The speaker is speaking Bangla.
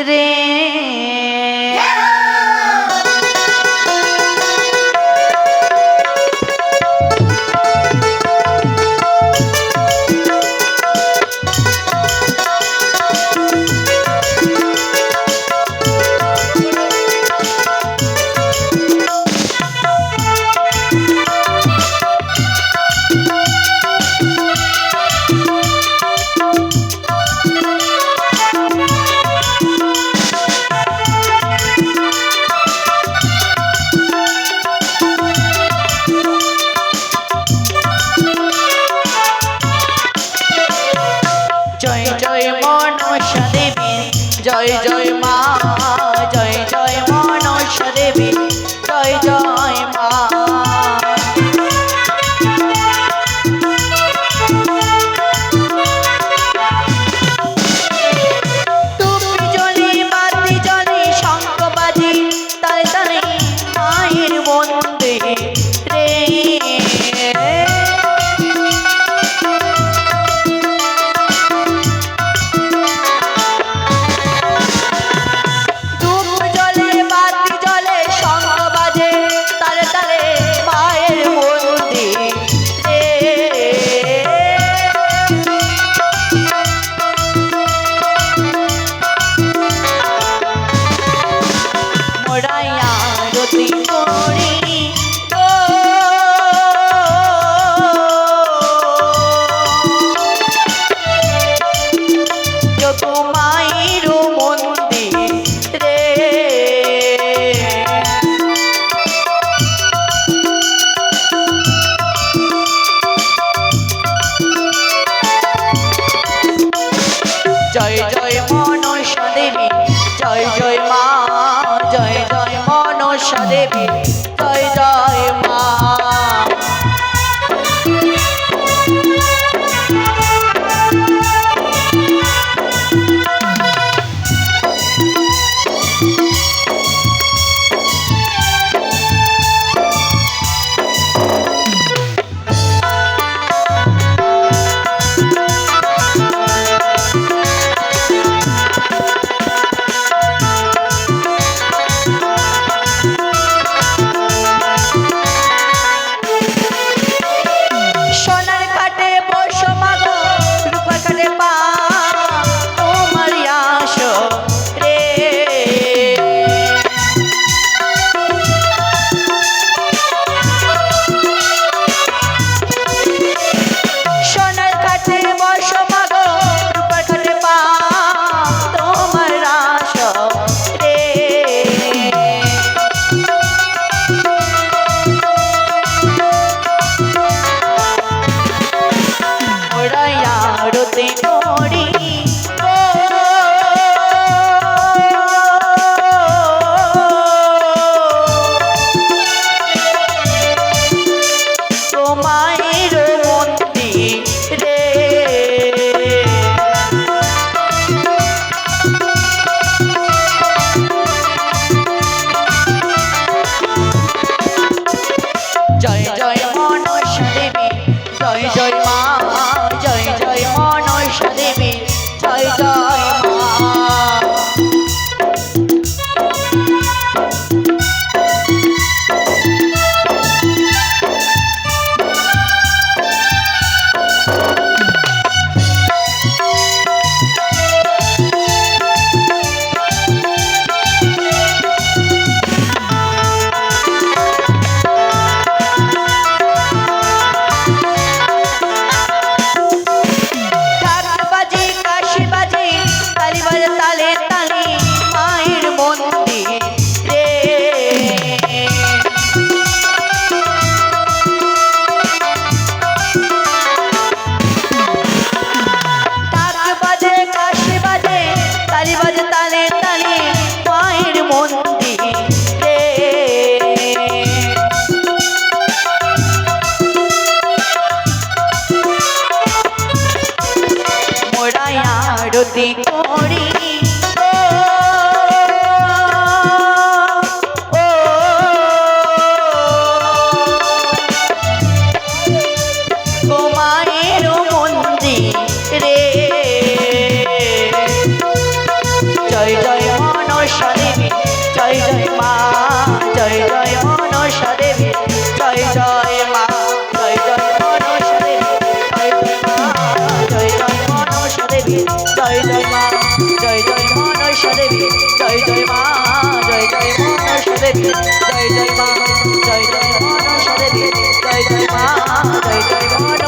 রে। জয় জয় মনসা দেবী, জয় জয় মা, জয় জয় মনসা দেবী, জয় জয় মা। ধূপ জ্বলে, বাতি জ্বলে, শঙ্খ বাজে, তালে তালে মায়ের মন্দিরে রে। জয় জয় মনসা দেবী, জয় জয় মা, জয় জয় মনসা দেবী, জয় জয় জয় মা জয় জয় মনসা দেবী জয় জয় মা জয় জয় মনসা দেবী জয় জয় মা জয় জয় মনসা